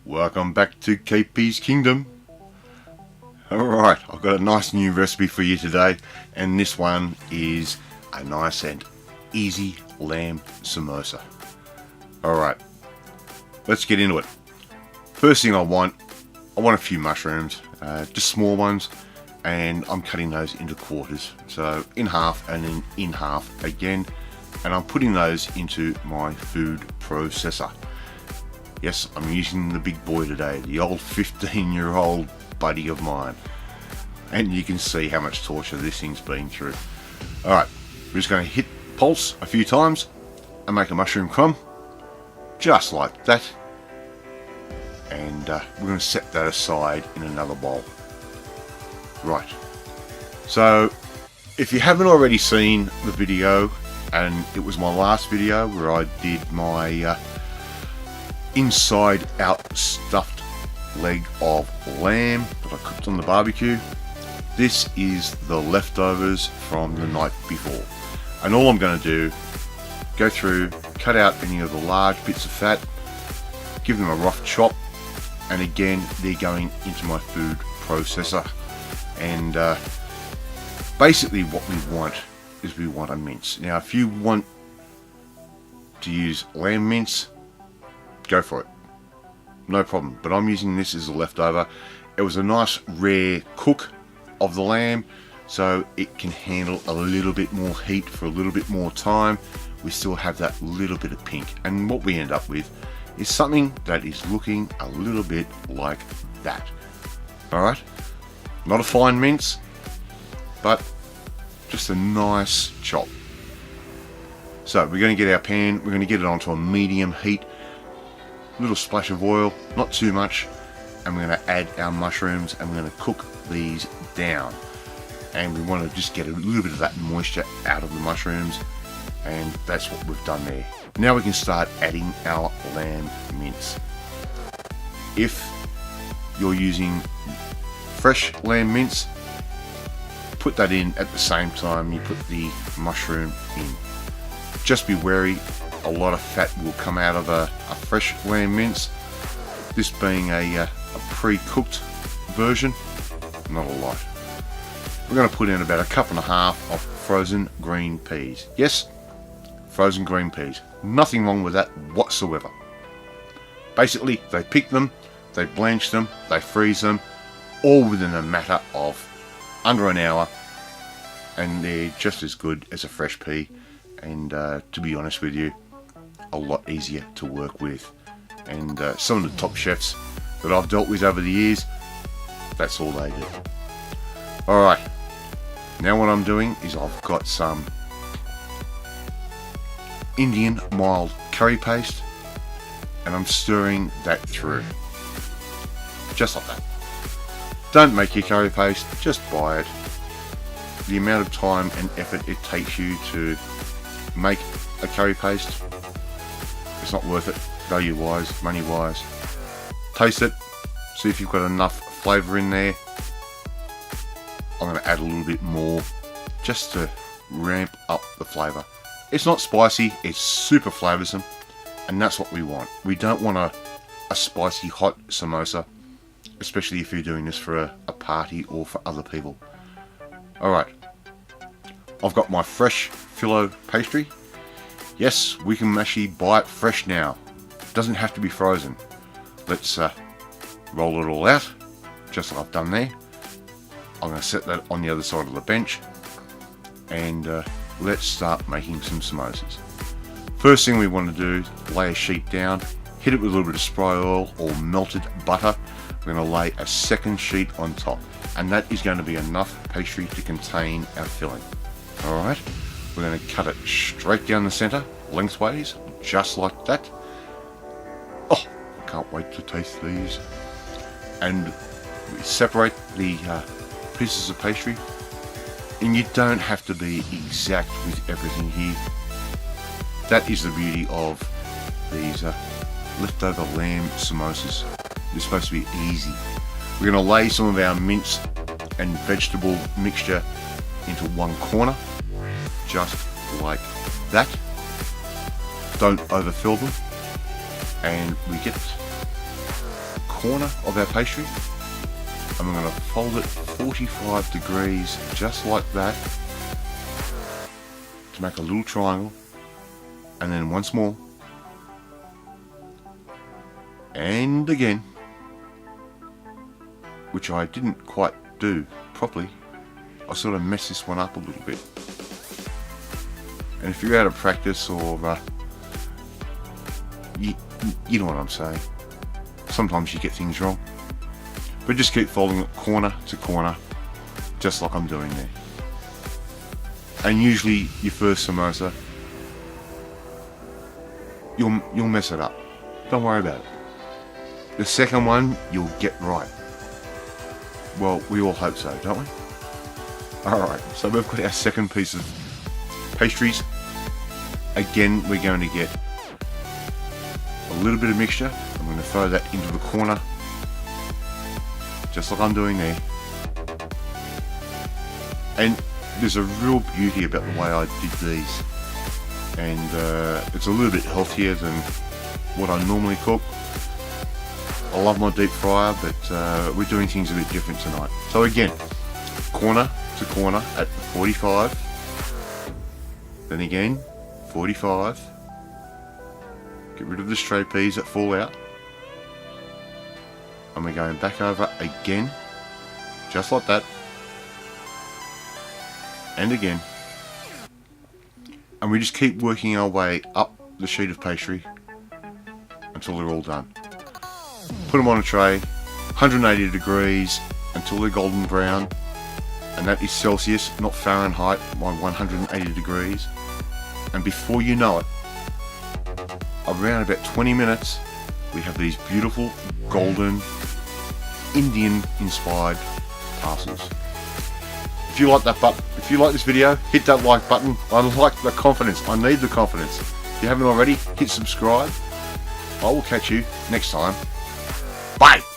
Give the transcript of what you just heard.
Welcome back to K.P's Kingdom. Alright, I've got a nice new recipe for you today, and this one is a nice and easy lamb samosa. Alright, let's get into it. First thing I want a few mushrooms, just small ones, and I'm cutting those into quarters. So in half and then in half again, and I'm putting those into my food processor. Yes, I'm using the big boy today, the old 15-year-old buddy of mine. And you can see how much torture this thing's been through. Alright, we're just going to hit pulse a few times and make a mushroom crumb. Just like that. And we're going to set that aside in another bowl. Right. So, if you haven't already seen the video, and it was my last video where I did my inside out stuffed leg of lamb that I cooked on the barbecue. This is the leftovers from the night before, and all I'm going to do, go through, cut out any of the large bits of fat, give them a rough chop, and again they're going into my food processor. And basically what we want is we want a mince. Now if you want to use lamb mince, go for it, no problem, but I'm using this as a leftover. It was a nice rare cook of the lamb, so it can handle a little bit more heat for a little bit more time. We still have that little bit of pink, and what we end up with is something that is looking a little bit like that. Alright, not a fine mince, but just a nice chop. So we're going to get our pan, we're going to get it onto a medium heat, little splash of oil, not too much, and we're going to add our mushrooms and we're going to cook these down. And we want to just get a little bit of that moisture out of the mushrooms, and that's what we've done there. Now we can start adding our lamb mince. If you're using fresh lamb mince, put that in at the same time you put the mushroom in. Just be wary, a lot of fat will come out of a fresh lamb mince. This being a pre-cooked version, not a lot. We're going to put in about a cup and a half of frozen green peas. Yes, frozen green peas. Nothing wrong with that whatsoever. Basically, they pick them, they blanch them, they freeze them, all within a matter of under an hour, and they're just as good as a fresh pea, and to be honest with you, a lot easier to work with. And some of the top chefs that I've dealt with over the years, that's all they do. Alright, now what I'm doing is I've got some Indian mild curry paste, and I'm stirring that through, just like that. Don't make your curry paste, just buy it. The amount of time and effort it takes you to make a curry paste, it's not worth it, value wise, money wise. Taste it, see if you've got enough flavour in there. I'm going to add a little bit more just to ramp up the flavour. It's not spicy, it's super flavoursome, and that's what we want. We don't want a spicy hot samosa, especially if you're doing this for a party or for other people. Alright, I've got my fresh phyllo pastry. Yes, we can actually buy it fresh now. It doesn't have to be frozen. Let's roll it all out, just like I've done there. I'm going to set that on the other side of the bench, and let's start making some samosas. First thing we want to do is lay a sheet down, hit it with a little bit of spray oil or melted butter. We're going to lay a second sheet on top, and that is going to be enough pastry to contain our filling. Alright, we're going to cut it straight down the centre, lengthways, just like that. Oh, I can't wait to taste these. And we separate the pieces of pastry, and you don't have to be exact with everything here. That is the beauty of these leftover lamb samosas. They're supposed to be easy. We're going to lay some of our mince and vegetable mixture into one corner, just like that. Don't overfill them, and we get corner of our pastry, and we're going to fold it 45 degrees just like that to make a little triangle, and then once more, and again, which I didn't quite do properly. I sort of messed this one up a little bit, and if you're out of practice, or you know what I'm saying, sometimes you get things wrong, but just keep folding it corner to corner just like I'm doing there. And usually your first samosa, you'll mess it up, don't worry about it. The second one you'll get right. Well, we all hope so, don't we? Alright, so we've got our second piece of pastries. Again, we're going to get a little bit of mixture. I'm going to throw that into the corner, just like I'm doing there. And there's a real beauty about the way I did these. And it's a little bit healthier than what I normally cook. I love my deep fryer, but we're doing things a bit different tonight. So again, corner to corner at 45, then again 45, get rid of the stray peas that fall out, and we're going back over again, just like that, and again, and we just keep working our way up the sheet of pastry until they're all done. Put them on a tray, 180 degrees until they're golden brown, and that is Celsius, not Fahrenheit, by 180 degrees. And before you know it, around about 20 minutes, we have these beautiful golden Indian inspired parcels. If you like if you like this video, hit that like button. I like the confidence, I need the confidence. If you haven't already, hit subscribe. I will catch you next time. Bye!